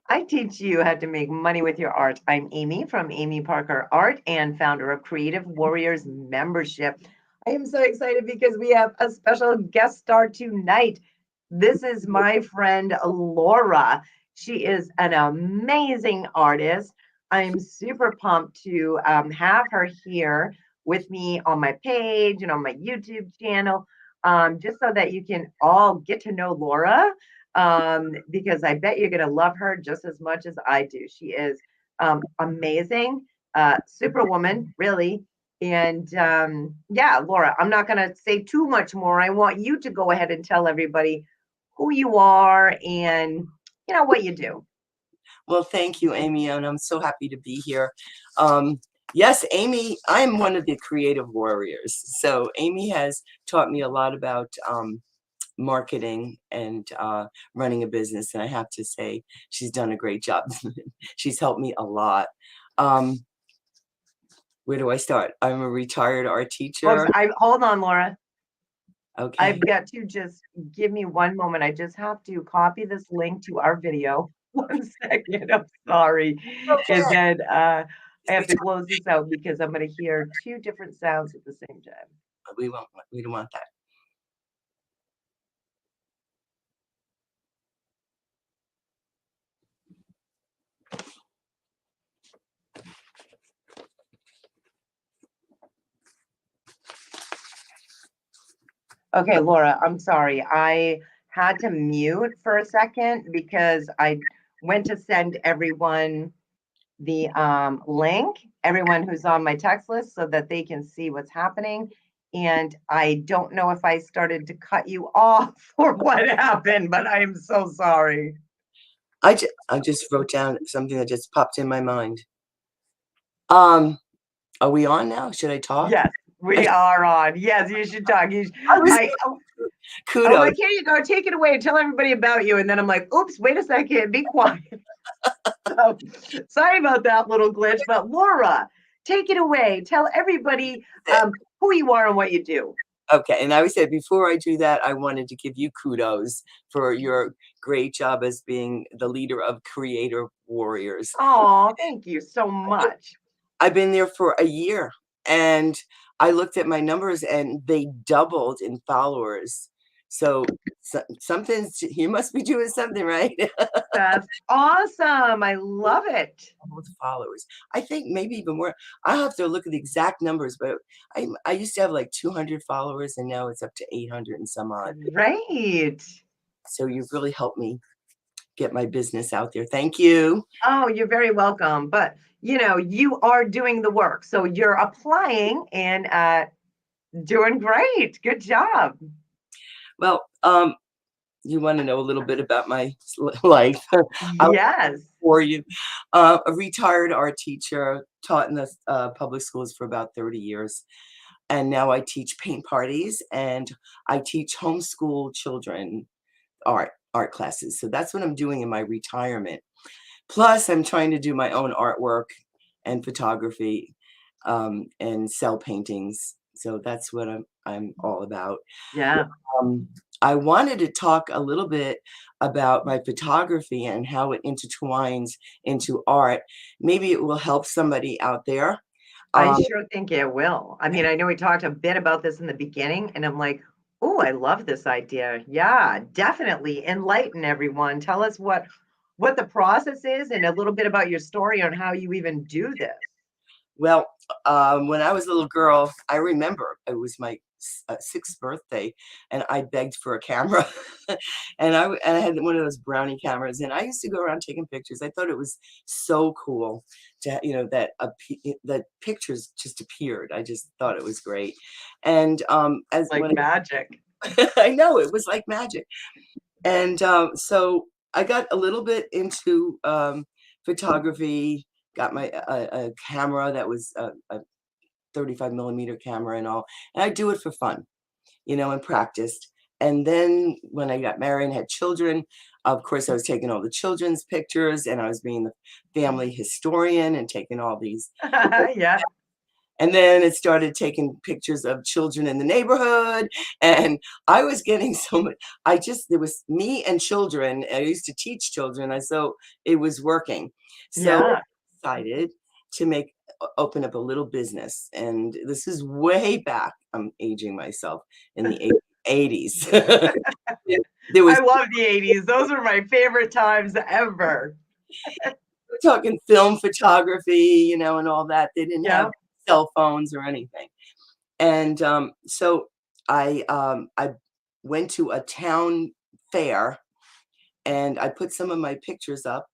I teach you how to make money with your art. I'm Amy from Amy Parker Art and founder of Creative Warriors Membership. I am so excited because we have a special guest star tonight. This is my friend Laura. She is an amazing artist. I'm super pumped to have her here with me on my page and on my YouTube channel, just so that you can all get to know Laura, because I bet you're going to love her just as much as I do. She is amazing, superwoman, really. And yeah, Laura, I'm not going to say too much more. I want you to go ahead and tell everybody who you are and what you do. Well, thank you, Amy, and I'm so happy to be here. Yes, Amy, I'm one of the creative warriors. So Amy has taught me a lot about marketing and running a business, and I have to say she's done a great job. She's helped me a lot. Where do I start? I'm a retired art teacher. Hold on, Laura. Okay. I've got to just give me one moment. I just have to copy this link to our video. 1 second. I'm sorry. Okay. And then I have to close this out because I'm going to hear two different sounds at the same time. We don't want that. Okay, Laura, I'm sorry. I had to mute for a second because I went to send everyone the link, everyone who's on my text list, so that they can see what's happening. And I don't know if I started to cut you off or what happened, but I am so sorry. I just wrote down something that just popped in my mind. Are we on now? Should I talk? Yes, we are on. Yes, you should talk. Kudos. I'm like, here you go, take it away, tell everybody about you. And then I'm like, oops, wait a second, be quiet. So, sorry about that little glitch, but Laura, take it away. Tell everybody who you are and what you do. Okay, and I would say before I do that, I wanted to give you kudos for your great job as being the leader of Creator Warriors. Oh, thank you so much. I've been there for a year, and I looked at my numbers, and they doubled in followers. So you must be doing something right. That's awesome. I love it. With followers, I think maybe even more. I'll have to look at the exact numbers, but I used to have like 200 followers, and now it's up to 800 and some odd. Great. So you've really helped me get my business out there. Thank you. Oh, you're very welcome. But you are doing the work, so you're applying and doing great. Good job. Well, you want to know a little bit about my life? Yes. For you, a retired art teacher, taught in the public schools for about 30 years. And now I teach paint parties, and I teach homeschool children art classes. So that's what I'm doing in my retirement. Plus, I'm trying to do my own artwork and photography, and sell paintings. So that's what I'm all about. Yeah. I wanted to talk a little bit about my photography and how it intertwines into art. Maybe it will help somebody out there. I sure think it will. I mean, I know we talked a bit about this in the beginning, and I'm like, oh, I love this idea. Yeah, definitely enlighten everyone. Tell us what the process is and a little bit about your story on how you even do this. Well, when I was a little girl, I remember it was my 6th birthday, and I begged for a camera, and I had one of those brownie cameras, and I used to go around taking pictures. I thought it was so cool to, that pictures just appeared. I just thought it was great, and as like when magic. I know it was like magic, and so I got a little bit into photography. Got my a camera that was a 35 millimeter camera and all, and I do it for fun, and practiced. And then when I got married and had children, of course, I was taking all the children's pictures, and I was being the family historian and taking all these. Yeah. And then it started taking pictures of children in the neighborhood. And I was getting so much, there was me and children. I used to teach children. So it was working. So Yeah. I decided to open up a little business. And this is way back. I'm aging myself in the 80s. There I was, love the 80s. Those are my favorite times ever. we're talking film photography, and all that. They didn't have Yeah. cell phones or anything. And so I went to a town fair and I put some of my pictures up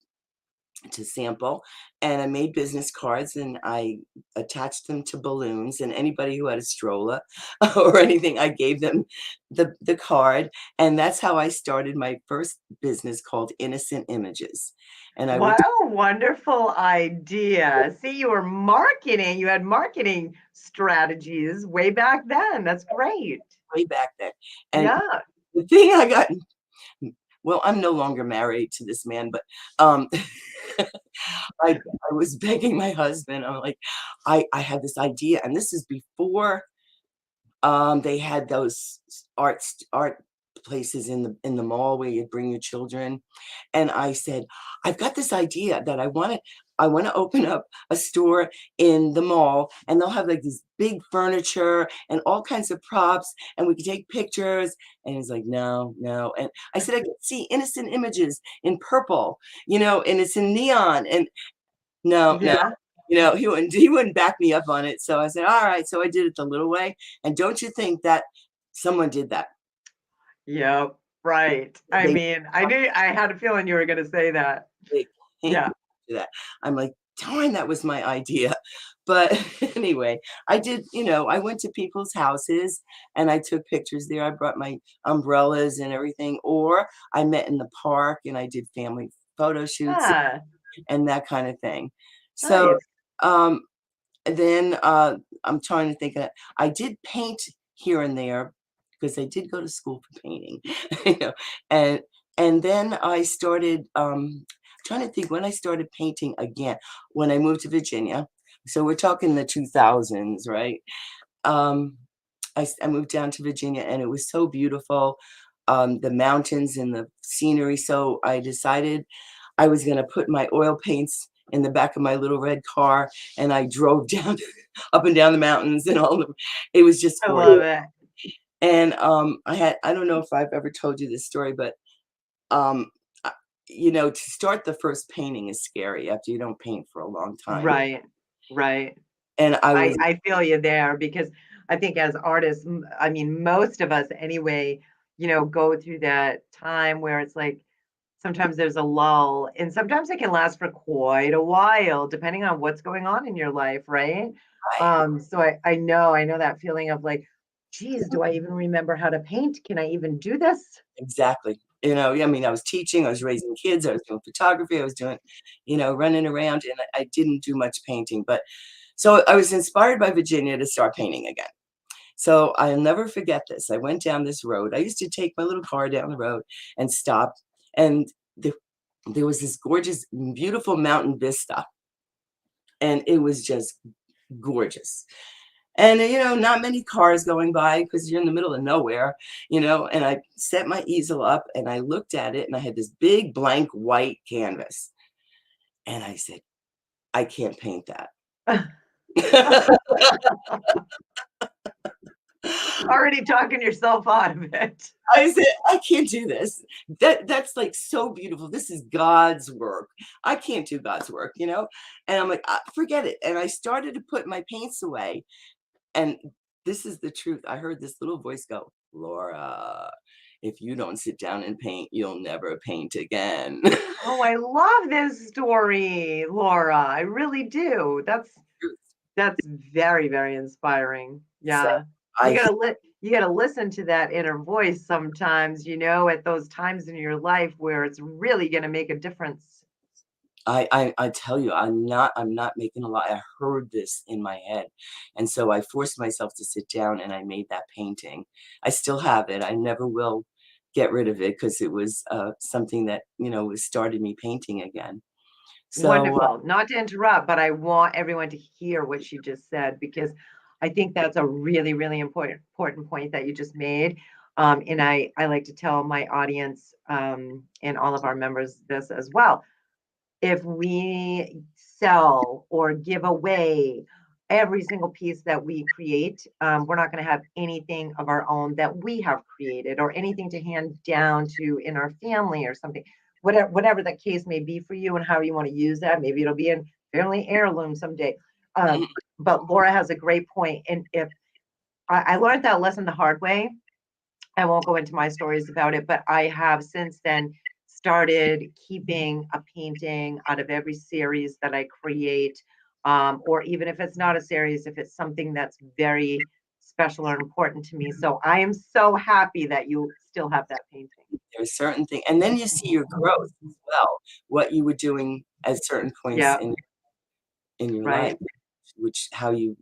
to sample, and I made business cards and I attached them to balloons, and anybody who had a stroller or anything, I gave them the card. And that's how I started my first business called Innocent Images. And I What would a wonderful idea. See, you were marketing, you had marketing strategies way back then. That's great. way back then. And Yeah. the thing I got, well, I'm no longer married to this man, but um I was begging my husband. I'm like, I had this idea, and this is before they had those art places in the mall where you bring your children. And I said, I've got this idea that I want to open up a store in the mall, and they'll have like this big furniture and all kinds of props, and we can take pictures. And he's like, no, no. And I said, I can see Innocent Images in purple, and it's in neon. And no, no. Yeah. He wouldn't back me up on it. So I said, all right. So I did it the little way. And don't you think that someone did that? Yep. Right. I They mean, I had a feeling you were going to say that. they paid Yeah. me to that. I'm like, darn, that was my idea. But anyway, I went to people's houses and I took pictures there. I brought my umbrellas and everything. Or I met in the park and I did family photo shoots Ah, and that kind of thing. So nice. um then I'm trying to think of, I did paint here and there because I did go to school for painting, you know, and then I started trying to think when I started painting again when I moved to Virginia. So we're talking the 2000s, right? Um, I moved down to Virginia and it was so beautiful, the mountains and the scenery. So I decided I was going to put my oil paints in the back of my little red car, and I drove down up and down the mountains and it was just I gorgeous. love it. And I don't know if I've ever told you this story, but um, uh, to start the first painting is scary after you don't paint for a long time. Right. Right. And I was I feel you there because I think as artists, I mean, most of us anyway, go through that time where it's like sometimes there's a lull and sometimes it can last for quite a while, depending on what's going on in your life, right? right, So I know that feeling of like, geez, do I even remember how to paint? Can I even do this? exactly. I mean, I was teaching, I was raising kids, I was doing photography, I was doing, running around, and I didn't do much painting. But so I was inspired by Virginia to start painting again. So I'll never forget this. I went down this road. I used to take my little car down the road and stop, and there was this gorgeous, beautiful mountain vista, and it was just gorgeous. And not many cars going by because you're in the middle of nowhere, And I set my easel up and I looked at it, and I had this big blank white canvas, and I said, I can't paint that. Already talking yourself out of it. I said, I can't do this. That's like so beautiful. This is God's work. I can't do God's work. And I'm like, forget it. And I started to put my paints away. And this is the truth. I heard this little voice go, Laura, if you don't sit down and paint, you'll never paint again. Oh, I love this story, Laura. I really do. That's very, very inspiring. So Yeah. You I gotta you gotta listen to that inner voice sometimes, at those times in your life where it's really gonna make a difference. I tell you, I'm not making a lie. I heard this in my head. And so I forced myself to sit down and I made that painting. I still have it. I never will get rid of it because it was something that, started me painting again. So Wonderful. Not to interrupt, but I want everyone to hear what she just said because I think that's a really, really important point that you just made. And I like to tell my audience and all of our members this as well. If we sell or give away every single piece that we create, we're not going to have anything of our own that we have created or anything to hand down to in our family or something. Whatever that case may be for you and how you want to use that. Maybe it'll be a family heirloom someday. mhm, But Laura has a great point. And if I learned that lesson the hard way, I won't go into my stories about it, but I have since then started keeping a painting out of every series that I create. Or even if it's not a series, if it's something that's very special or important to me. So I am so happy that you still have that painting. there's certain thing, and then you see your growth as well, what you were doing at certain points Yeah, in your life, right. which how you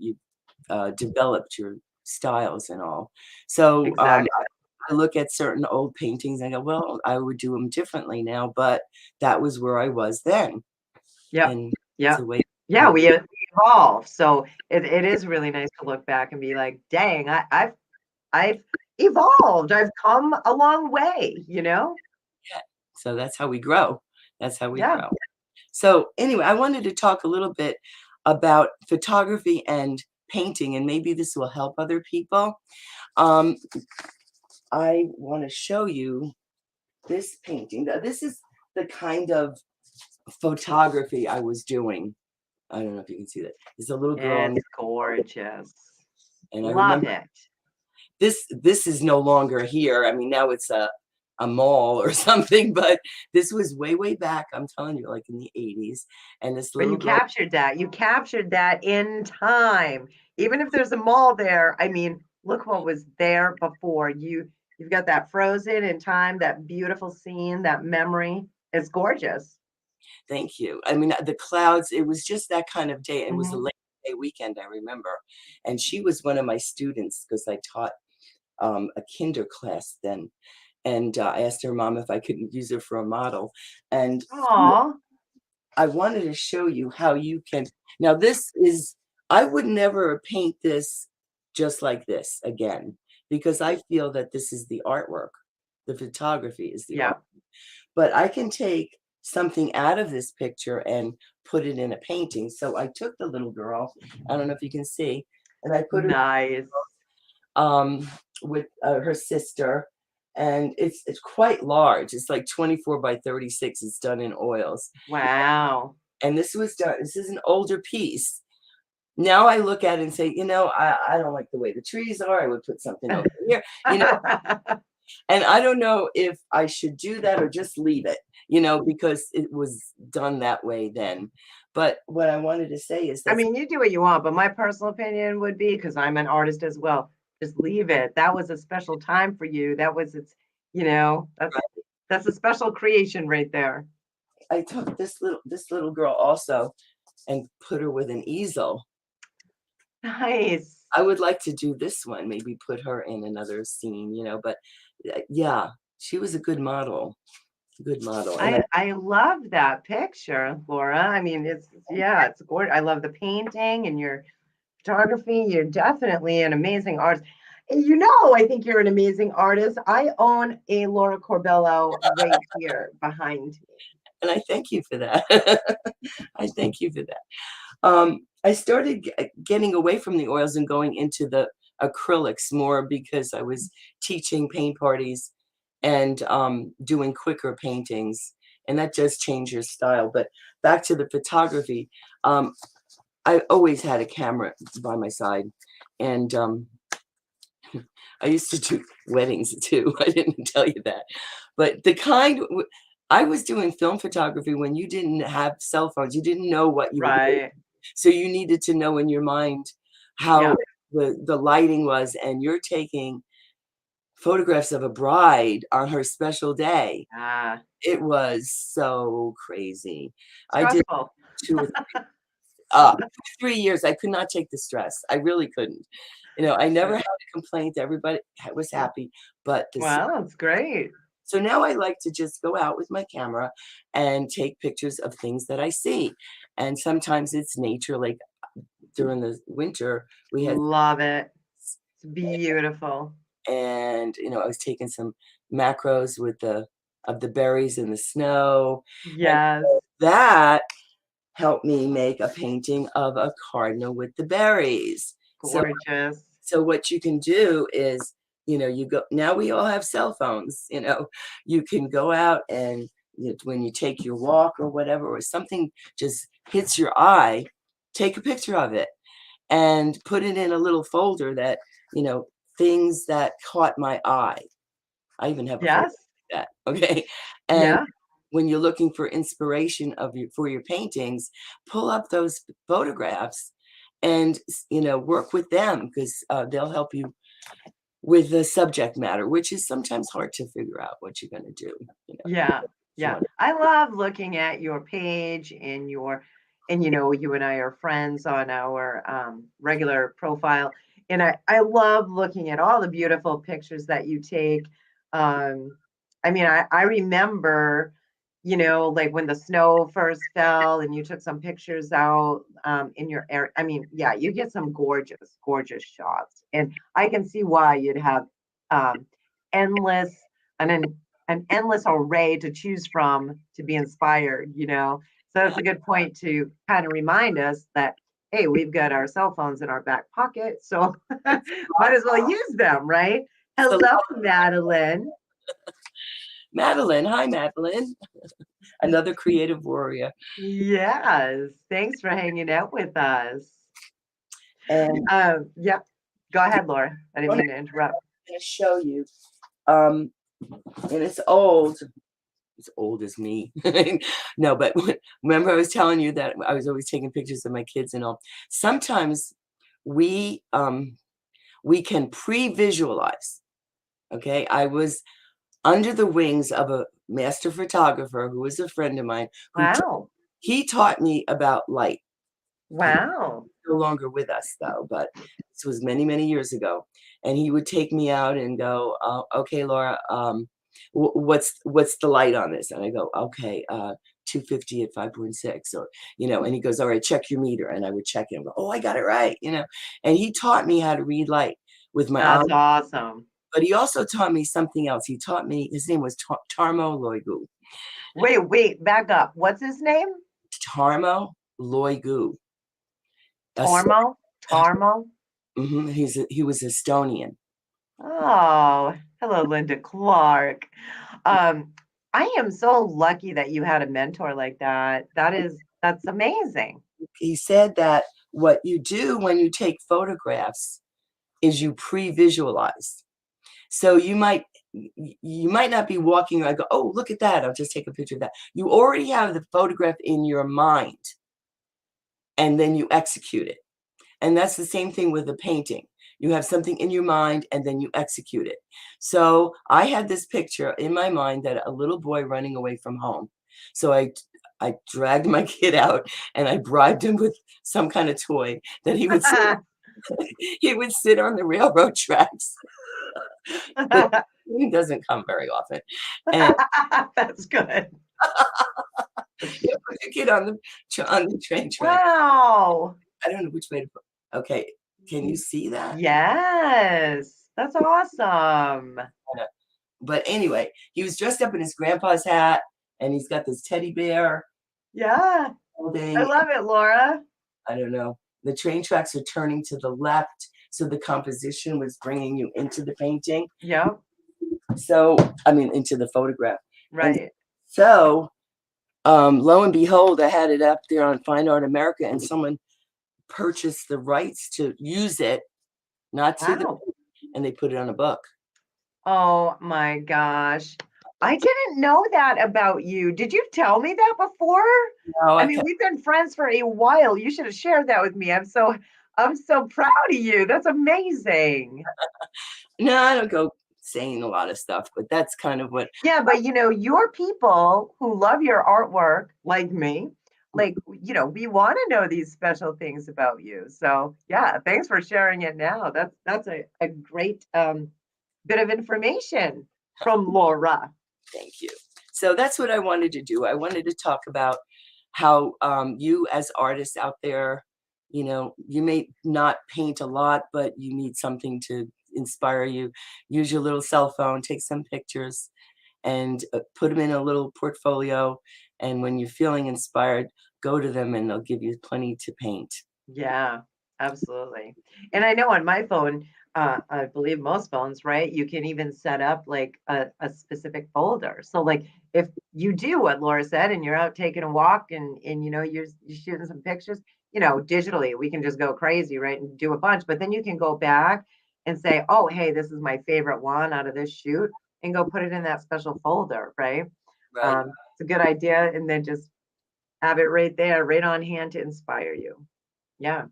developed your styles and all. So, Exactly. I look at certain old paintings and I go, "Well, I would do them differently now," but that was where I was then, Yep. and it's Yep. a way Yeah, way we evolve. So it is really nice to look back and be like, dang, I've evolved. I've come a long way, you know? yeah, so that's how we grow. That's how we Yeah. grow. So, anyway, I wanted to talk a little bit about photography and painting, and maybe this will help other people. Um, I wanna show you this painting. This is the kind of photography I was doing. I don't know if you can see that. There's a little girl on It's gorgeous. and I Love remember it. this is no longer here. I mean, now it's a mall or something, but this was way, way back, I'm telling you, like in the '80s, and this But little you girl. captured that. You captured that in time. Even if there's a mall there, I mean, look what was there before. You've got that frozen in time, that beautiful scene, that memory. It's gorgeous. Thank you. I mean, the clouds, it was just that kind of day. It was a Mhm. Labor Day weekend, I remember, and she was one of my students because I taught, a kinder class then, and, I asked her mom if I could use her for a model, and Aw. I wanted to show you how you can now this is I would never paint this just like this again, because I feel that this is the artwork. The photography is the art. Yeah. But I can take something out of this picture and put it in a painting. So I took the little girl, I don't know if you can see, and I put her Nice. with her sister, and it's quite large. It's like 24 by 36. It's done in oils, Wow. and this was done. This is an older piece. Now I look at it and say, I don't like the way the trees are. I would put something over here, and I don't know if I should do that or just leave it, because it was done that way then. But what I wanted to say is I that mean, you do what you want, but my personal opinion would be because I'm an artist as well. Just leave it. That was a special time for you. That was it's, that's a special creation right there. I took this little girl also and put her with an easel. Nice. I would like to do this one, maybe put her in another scene, but yeah, she was a good model, and I love that picture, Laura. I mean, it's gorgeous. I love the painting and your photography. You're definitely an amazing artist. And I think you're an amazing artist. I own a Laura Corbello right here behind me. I thank you for that. I thank you for that. I started getting away from the oils and going into the acrylics more because I was teaching paint parties and doing quicker paintings, and that does change your style. But back to the photography, I always had a camera by my side, and I used to do weddings too. I didn't tell you that, but I was doing film photography when you didn't have cell phones. You didn't know what you were doing. Right. So you needed to know in your mind how Yeah. the lighting was, and you're taking photographs of a bride on her special day. Ah, It was so crazy. I did stressful. 2 or 3 years. I could not take the stress. I really couldn't. I never Yeah. had a complaint. Everybody was happy, but Wow, that's great. So now I like to just go out with my camera and take pictures of things that I see. And sometimes it's nature, like during the winter, we had, Love it. It's beautiful. and I was taking some macros with the of the berries in the snow, and Yes. so that helped me make a painting of a cardinal with the berries. So Gorgeous. what you can do is, you go now we all have cell phones, you can go out and when you take your walk or whatever, or something just hits your eye, take a picture of it and put it in a little folder that, you know, things that caught my eye. I even have a folder Yes. like that, okay? And Yeah. when you're looking for inspiration for your paintings, pull up those photographs and work with them because they'll help you with the subject matter, which is sometimes hard to figure out what you're going to do. Yeah, If you yeah. want I love looking at your page and you and I are friends on our regular profile. And I love looking at all the beautiful pictures that you take. Um, I mean, I remember, like when the snow first fell and you took some pictures out in your area. I mean, yeah, you get some gorgeous, gorgeous shots. And I can see why you'd have um, endless, an endless array to choose from to be inspired. So that's a good point to kind of remind us that, hey, we've got our cell phones in our back pocket, so it's might as well use them, right? a Hello, Madeline. Madeline. Hi, Madeline. Another creative warrior. Yes, thanks for hanging out with us. And Yep. Go ahead, Laura. I didn't what I'm mean to interrupt. going to show you, um, and it's old. As old as me. No, but remember I was telling you that I was always taking pictures of my kids and all. Sometimes we we can pre-visualize. Okay. I was under the wings of a master photographer who was a friend of mine Wow. he taught me about light. He's Wow. no longer with us though, but this was many, many years ago. And he would take me out and go, okay, Laura, what's the light on this? And I go, okay, 250 at 5.6, or and he goes, all right, check your meter. And I would check it and go, oh, I got it right, and he taught me how to read light with my That's eyes. awesome. But he also taught me something else. He taught me, his name was Tarmo Loigu. Wait, back up. What's his name? Tarmo Loigu. Tormo? Tarmo? He was Estonian. Oh, hello, Linda Clark. Um, I am so lucky that you had a mentor like that. That's amazing. He said that what you do when you take photographs is you pre-visualize. So you might not be walking around, go, oh, look at that, I'll just take a picture of that. You already have the photograph in your mind, and then you execute it. And that's the same thing with the painting. You have something in your mind and then you execute it. So I had this picture in my mind that a little boy running away from home. So I dragged my kid out and I bribed him with some kind of toy that he would sit on the railroad tracks. But he doesn't come very often. And That's good. you put your kid on the train track. Wow. I don't know which way to put. Okay, can you see that? Yes, that's awesome. But anyway, he was dressed up in his grandpa's hat, and he's got this teddy bear Yeah, I holding, love it, Laura. I don't know, the train tracks are turning to the left, so the composition was bringing you into the painting. Yep, So, I mean, into the photograph. And right. so, lo and behold, I had it up there on Fine Art America, and someone purchased the rights to use it, not to the, Wow. and they put it on a book. Oh my gosh. I didn't know that about you. Did you tell me that before? No, I I mean, kept, we've been friends for a while. You should have shared that with me. I'm so proud of you. That's amazing. no, I don't go saying a lot of stuff, but that's kind of what. Yeah, but your people who love your artwork, like me, like, we want to know these special things about you. So yeah, thanks for sharing it now. That's a great bit of information from Laura. Thank you. So that's what I wanted to do. I wanted to talk about how you, as artists out there, you may not paint a lot, but you need something to inspire you. Use your little cell phone, take some pictures, and put them in a little portfolio. And when you're feeling inspired, go to them and they'll give you plenty to paint. Yeah, absolutely. And I know on my phone, I believe most phones, right? You can even set up like a specific folder. So like if you do what Laura said and you're out taking a walk and you're shooting some pictures, digitally we can just go crazy, right? And do a bunch. But then you can go back and say, oh, hey, this is my favorite one out of this shoot, and go put it in that special folder, right? Right. It's a good idea. And then just have it right there, right on hand to inspire you. Yeah.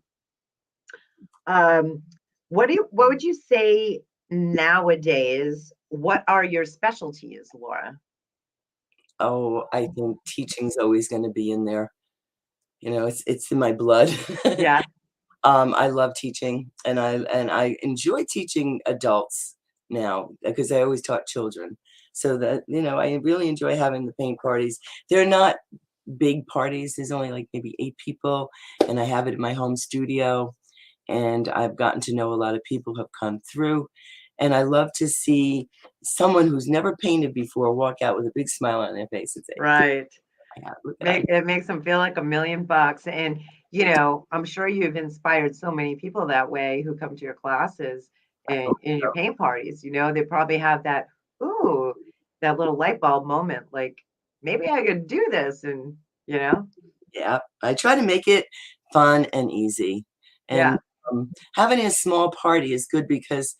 Um, what would you say nowadays? What are your specialties, Laura? Oh, I think teaching's always going to be in there. It's in my blood. Yeah, I love teaching, and I enjoy teaching adults now because I always taught children. So that I really enjoy having the paint parties. They're not big parties. There's only like maybe 8 people, and I have it in my home studio. And I've gotten to know a lot of people who have come through, and I love to see someone who's never painted before walk out with a big smile on their face and say, right. Look at I." It makes them feel like $1,000,000. And I'm sure you've inspired so many people that way who come to your classes I and hope in your so. paint parties. They probably have that, ooh, that little light bulb moment, like maybe I could do this. And Yeah, I try to make it fun and easy, and yeah, having a small party is good because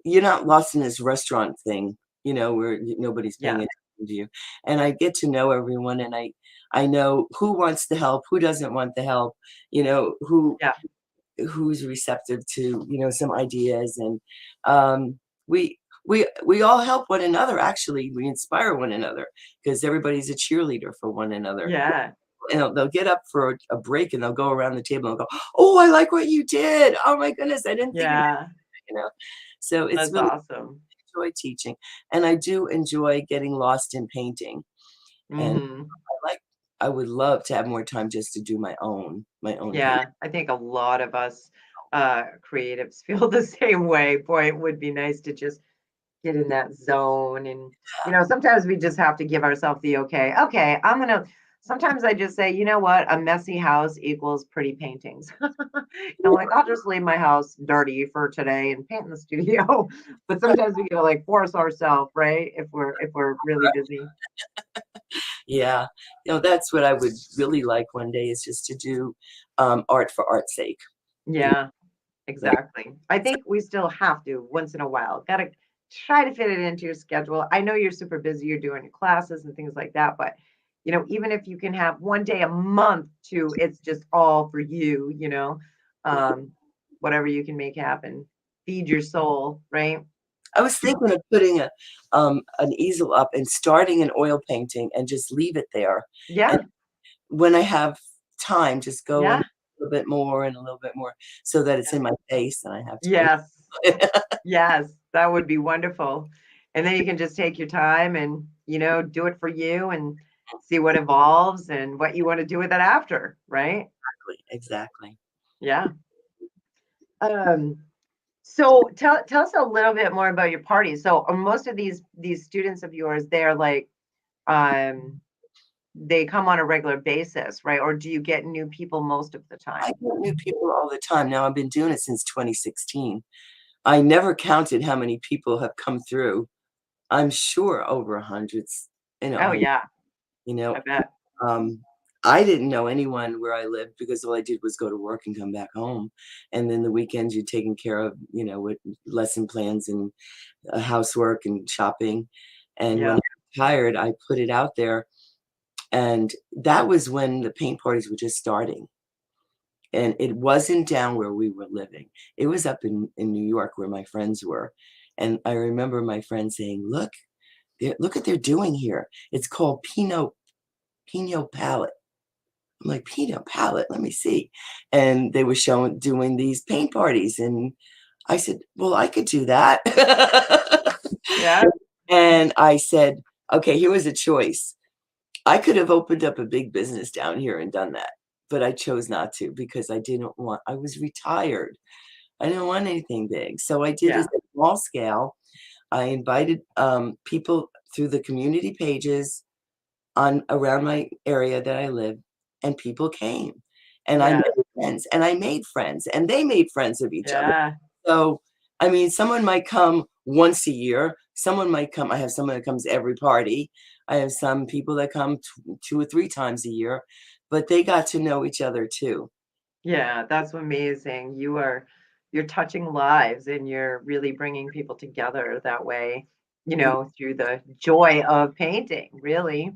you're not lost in this restaurant thing, where nobody's paying yeah, attention to you. And I get to know everyone, and I know who wants the help, who doesn't want the help, yeah, who's receptive to some ideas, and we we all help one another. Actually, we inspire one another because everybody's a cheerleader for one another, yeah, and they'll get up for a break and they'll go around the table and go, "Oh, I like what you did. Oh my goodness, I didn't think of that." yeah. You know, so it's That's really awesome. enjoy teaching, and I do enjoy getting lost in painting. And Mhm. I like, I would love to have more time just to do my own painting. Yeah, I think a lot of us creatives feel the same way. Boy, it would be nice to just get in that zone. And sometimes we just have to give ourselves the okay. Okay, sometimes I just say, you know what, a messy house equals pretty paintings. I'm like, I'll just leave my house dirty for today and paint in the studio. But sometimes we gotta like force ourselves, right? If we're really busy. Yeah, that's what I would really like one day, is just to do art for art's sake. You know, Yeah. like Exactly. I think we still have to once in a while. Got to try to fit it into your schedule. I know you're super busy, you're doing your classes and things like that, but even if you can have one day a month to it's just all for you, um, whatever you can make happen. Feed your soul, right? I was thinking of putting an easel up and starting an oil painting and just leave it there. And Yeah. when I have time, just go in Yeah. a little bit more and a little bit more so that it's in my face and I have to wait. Yes. Yes, that would be wonderful. And then you can just take your time and, do it for you and see what evolves and what you want to do with it after, right? Exactly. Yeah. Um, so tell us a little bit more about your parties. So are most of these students of yours, they're like um they come on a regular basis, right? Or do you get new people most of the I time? get new people all the time. Now I've been doing it since 2016. I never counted how many people have come through. I'm sure over hundreds, Oh yeah, you know, I bet. Um, I didn't know anyone where I lived because all I did was go to work and come back home. And then the weekends you're taking care of, with lesson plans and housework and shopping. And when Yeah. I retired, I put it out there. And that was when the paint parties were just starting. And it wasn't down where we were living. It was up in New York where my friends were. And I remember my friend saying, look what they're doing here. It's called Pinot Palette. I'm like, "Peanut palette, let me see." And they were doing these paint parties, and I said, "Well, I could do that." Yeah. And I said, okay, here was a choice. I could have opened up a big business down here and done that, but I chose not to because I was retired. I didn't want anything big. So I did it Yeah. at small scale. I invited people through the community pages on around my area that I live, and people came. And I Yeah. made friends, and I made friends, and they made friends of each other. Yeah. So, I mean, someone might come once a year. Someone might come. I have someone that comes every party. I have some people that come 2 or 3 times a year, but they got to know each other too. Yeah, that's amazing. You're touching lives and you're really bringing people together that way, Mm, through the joy of painting, really,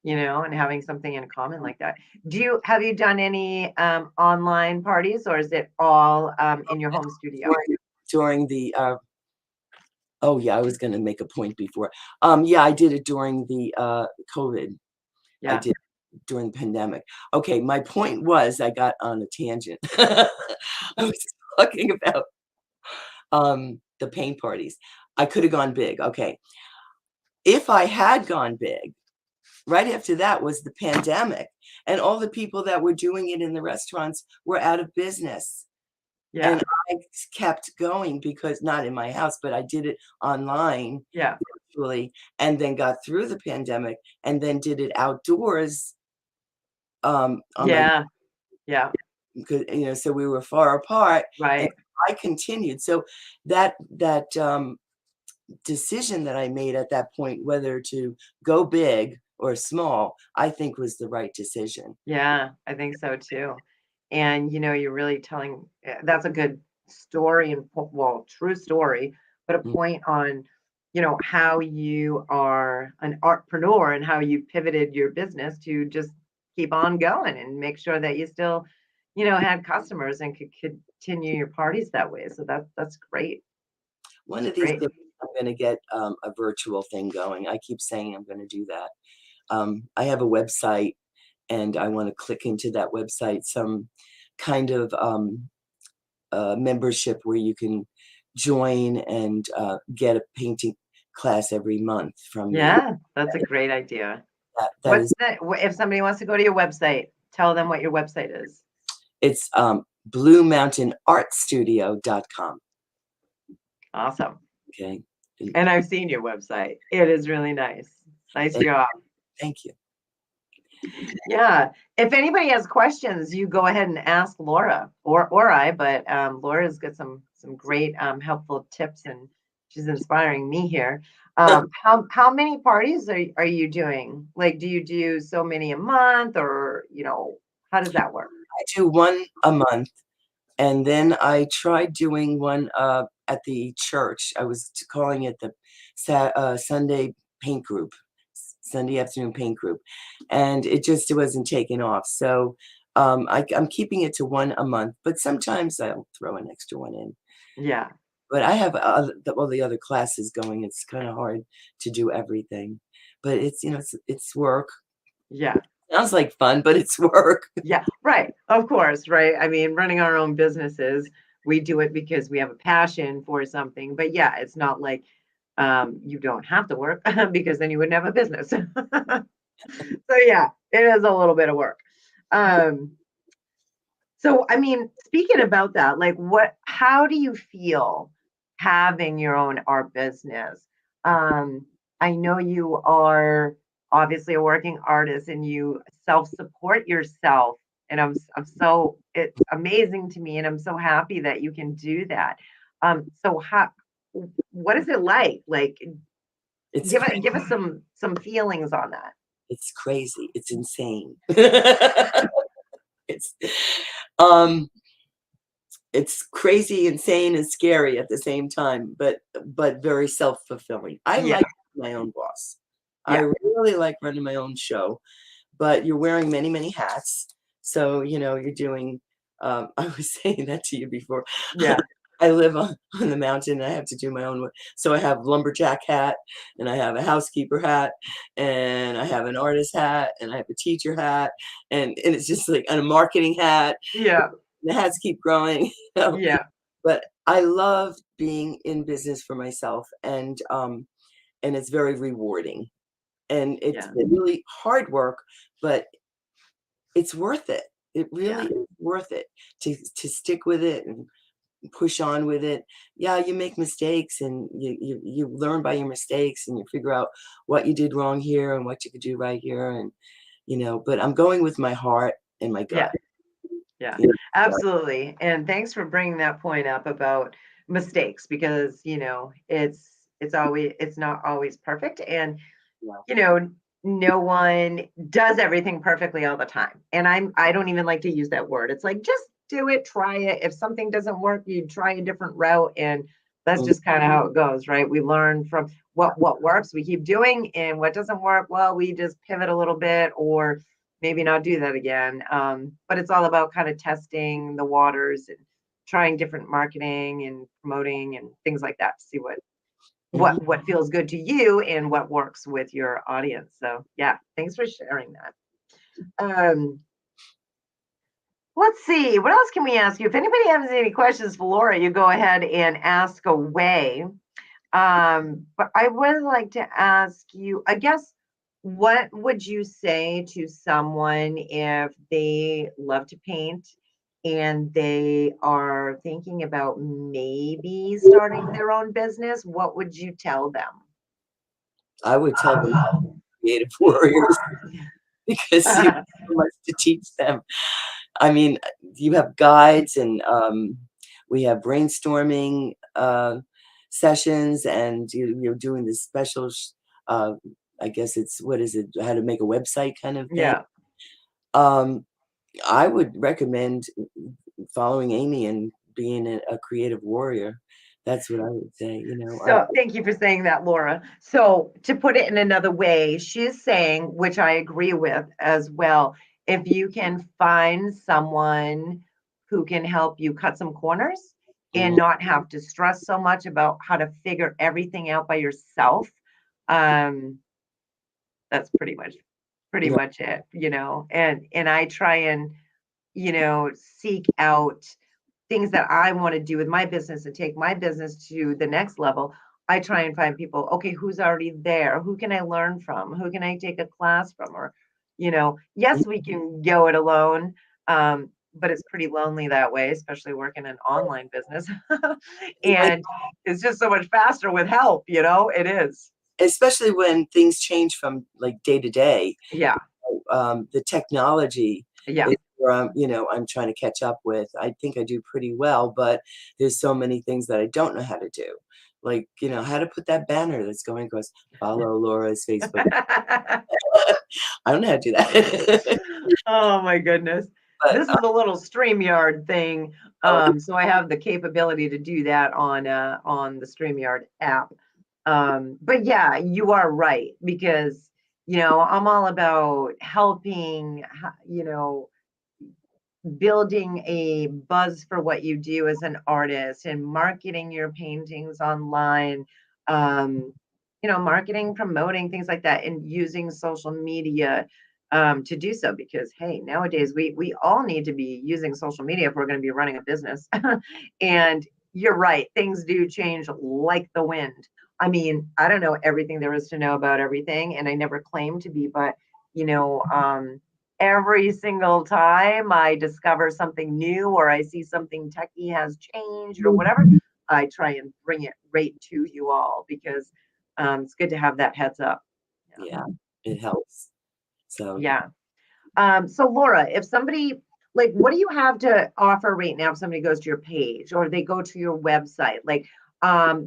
and having something in common like that. Have you done any online parties or is it all in your home studio? during the oh yeah, I was going to make a point before. Yeah, I did it during the COVID. I Yeah. did during the pandemic. Okay, my point was I got on a tangent. I was talking about the paint parties. I could have gone big. Okay. If I had gone big, right after that was the pandemic, and all the people that were doing it in the restaurants were out of business. And Yeah. I kept going because not in my house, but I did it online Yeah. virtually, and then got through the pandemic and then did it outdoors on my Yeah. Yeah. because so we were far apart, and Right. I continued. So that decision that I made at that point, whether to go big or small, I think was the right decision. Yeah, I think so too. And you're really telling that's a good story and well, true story, but a Mm. point on, how you are an artpreneur and how you pivoted your business to just keep on going and make sure that you still, had customers and could continue your parties that way. So that's great. One It's of these great. days, I'm going to get a virtual thing going. I keep saying I'm going to do that. I have a website, and I want to click into that website some kind of membership where you can join and get a painting class every month from me. Yeah, that's a great idea. That is, If somebody wants to go to your website, tell them what your website is. it's bluemountainartstudio.com. Awesome. Okay. And And I've seen your website. It is really nice. Nice thank, job. thank you. Yeah. If anybody has questions, you go ahead and ask Laura or I, but Laura's got some great helpful tips and she's inspiring me here. How many parties are you doing? Like, do you do so many a month or, how does that work? I do one a month, and then I tried doing one at the church. I was calling it the Sunday paint group, Sunday afternoon paint group, and it wasn't taking off. So I'm keeping it to one a month, but sometimes I'll throw an extra one in. Yeah. But I have all the other classes going. It's kind of hard to do everything, but it's work. Yeah. Sounds like fun, but it's work. Yeah, right. Of course, right? I mean, running our own businesses, we do it because we have a passion for something. But yeah, it's not like you don't have to work because then you wouldn't have a business. So yeah, it is a little bit of work. Um, so I mean, speaking about that, like how do you feel having your own art business? Um, I know you are obviously a working artist and you self-support yourself. And I'm so it's amazing to me and I'm so happy that you can do that. So what is it like? Like It's give us some feelings on that. It's crazy. It's insane. It's um it's crazy, insane, and scary at the same time, but very self-fulfilling. I Yeah, like my own boss. I yeah, really like running my own show, but you're wearing many, many hats. So, you're doing I was saying that to you before. yeah, I live on the mountain and I have to do my own work. So I have lumberjack hat and I have a housekeeper hat and I have an artist hat and I have a teacher hat and it's just like and a marketing hat. yeah, The hats keep growing, you know. yeah, But I love being in business for myself and and it's very rewarding. And it's Yeah. really hard work, but it's worth it. It really Yeah. is worth it to stick with it and push on with it. Yeah, you make mistakes and you learn by your mistakes and you figure out what you did wrong here and what you could do right here. And, but I'm going with my heart and my gut. Yeah. Yeah, So, absolutely. And thanks for bringing that point up about mistakes because, it's not always perfect. And, yeah. you know, no one does everything perfectly all the time. And I don't even like to use that word. It's like just do it, try it. If something doesn't work, you try a different route, and that's Mhm. just kind of how it goes, right? We learn from what works, we keep doing, and what doesn't work, well, we just pivot a little bit or maybe not do that again. But it's all about kind of testing the waters and trying different marketing and promoting and things like that to see what Mhm. what feels good to you and what works with your audience. So yeah, thanks for sharing that. Um, let's see, what else can we ask you? If anybody has any questions for Laura, you go ahead and ask away. But I would like to ask you, I guess, what would you say to someone if they love to paint and they are thinking about maybe starting their own business? What would you tell them? I would tell them creative warriors because you have so much to teach them. I mean, you have guides and we have brainstorming sessions, and you're doing this special, uh, I guess it's, what is it, how to make a website kind of thing. Yeah. Um, I would recommend following Amy and being a creative warrior. That's what I would say. So thank you for saying that, Laura. So to put it in another way, she's saying, which I agree with as well, if you can find someone who can help you cut some corners and Mhm. not have to stress so much about how to figure everything out by yourself, um, that's pretty Right. much it, and I try and, seek out things that I want to do with my business and take my business to the next level. I try and find people, okay, who's already there? Who can I learn from? Who can I take a class from? Or, yes, we can go it alone, but it's pretty lonely that way, especially working an online business. Right. And it's just so much faster with help, it is. Especially when things change from like day to day. Yeah. The technology Yeah. is where I'm trying to catch up with. I think I do pretty well, but there's so many things that I don't know how to do. Like, how to put that banner that's going across, follow Laura's Facebook. I don't know how to do that. Oh my goodness. But This is a little StreamYard thing. oh, So I have the capability to do that on the StreamYard app. But yeah, you are right because I'm all about helping, building a buzz for what you do as an artist and marketing your paintings online, um, marketing, promoting things like that, and using social media to do so. Because hey, nowadays we all need to be using social media if we're going to be running a business. And you're right, things do change like the wind. I mean, I don't know everything there is to know about everything, and I never claim to be, but you know, um, every single time I discover something new or I see something techie has changed or whatever, I try and bring it right to you all because it's good to have that heads up. yeah, it helps. So Yeah. So Laura, if somebody like, what do you have to offer right now if somebody goes to your page or they go to your website? Like,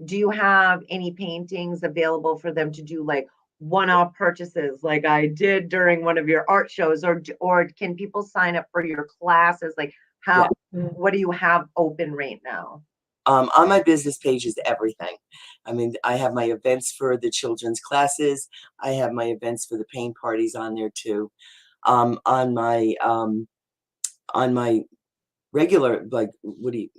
do you have any paintings available for them to do like one-off purchases like I did during one of your art shows, or can people sign up for your classes? Like yeah. what do you have open right now? On my business page is everything. I mean, I have my events for the children's classes. I have my events for the paint parties on there too. Um, on my um, on my regular, like, what do you,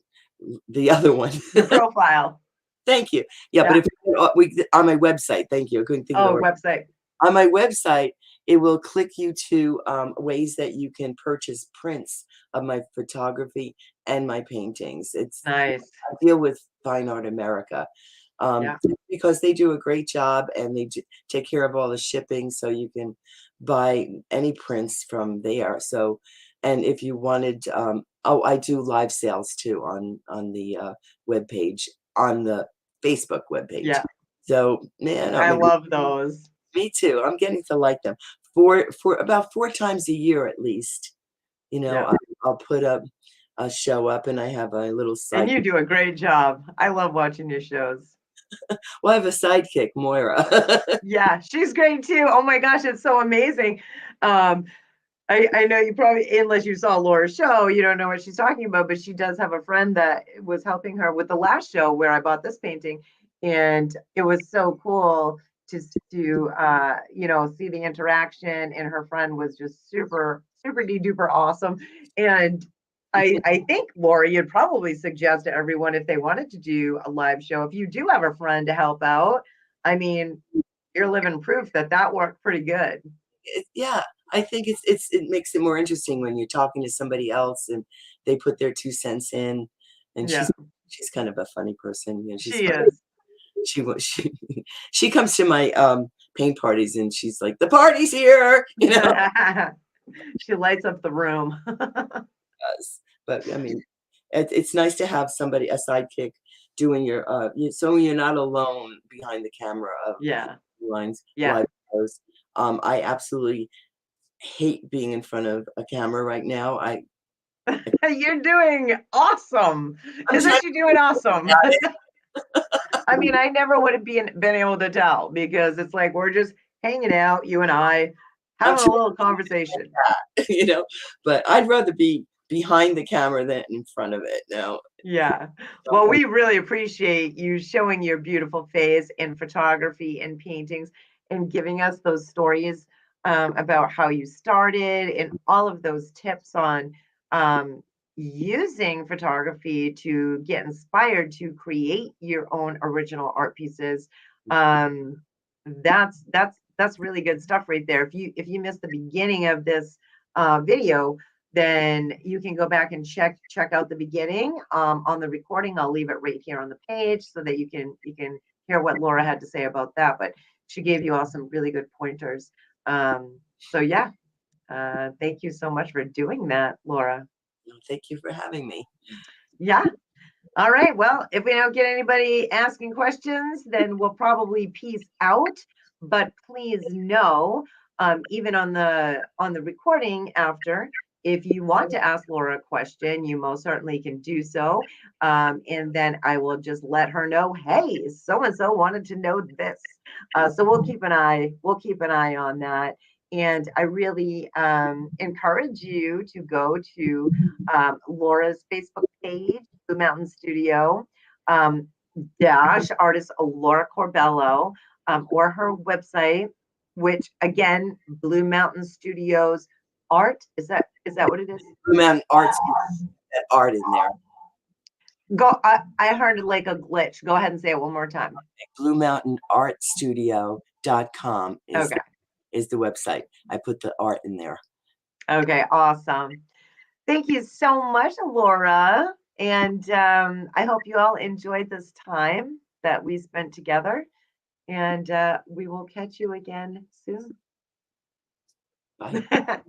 the other one? The profile. Thank you. Yeah, but Yeah. if we on my website, thank you. I couldn't think of the Oh, word. website. On my website, it will click you to ways that you can purchase prints of my photography and my paintings. It's Nice. I deal with Fine Art America. Yeah. because they do a great job and they take care of all the shipping, so you can buy any prints from there. So, and if you wanted, oh, I do live sales too on the web page, on the Facebook web page. Yeah. So, man, I I mean, love those. me too. I'm getting to like them for about 4 times a year at least. You know, Yeah. I'll put up a show up, and I have a little And side. you do a great job. I love watching your shows. Well, I have a sidekick, Moira. Yeah, she's great too. Oh my gosh, it's so amazing. Um, I know you probably, unless you saw Laura's show, you don't know what she's talking about, but she does have a friend that was helping her with the last show where I bought this painting. And it was so cool to see the interaction. And her friend was just super, super duper awesome. And I think, Laura, you'd probably suggest to everyone if they wanted to do a live show, if you do have a friend to help out, I mean, you're living proof that that worked pretty good. Yeah, I think it makes it more interesting when you're talking to somebody else and they put their 2 cents in. And Yeah, she's kind of a funny person. You know, she's she funny. is. She she comes to my paint parties and she's like, the party's here, you know. She lights up the room. But I mean, it's nice to have somebody, a sidekick, doing your so you're not alone behind the camera of Yeah, lines yeah. live shows. I absolutely hate being in front of a camera right now. You're doing awesome. I'm trying Isn't she doing awesome? to I mean, I never would have been able to tell because it's like we're just hanging out, you and I, I'm having a too, little conversation. you know, but I'd rather be behind the camera than in front of it now. Yeah. Don't Well, want we really appreciate you showing your beautiful face in photography and paintings and giving us those stories about how you started and all of those tips on um, using photography to get inspired to create your own original art pieces. Um, that's really good stuff right there. If you missed the beginning of this video, then you can go back and check out the beginning on the recording. I'll leave it right here on the page so that you can hear what Laura had to say about that. But she gave you all some really good pointers. So yeah, thank you so much for doing that, Laura. Thank you for having me. Yeah. All right. Well, if we don't get anybody asking questions, then we'll probably peace out. But please know, even on the recording after, if you want to ask Laura a question, you most certainly can do so. And then I will just let her know, hey, so and so wanted to know this. So we'll keep an eye on that. And I really encourage you to go to Laura's Facebook page, Blue Mountain Studio, um, dash artist Laura Corebello, or her website, which again, Blue Mountain Studios art. Is that what it is? Blue Mountain Arts, that art in there. Go. I heard it like a glitch. Go ahead and say it one more time. BlueMountainArtStudio.com Okay. is the website. I put the art in there. Okay. Awesome. Thank you so much, Laura. And I hope you all enjoyed this time that we spent together. And we will catch you again soon. Bye.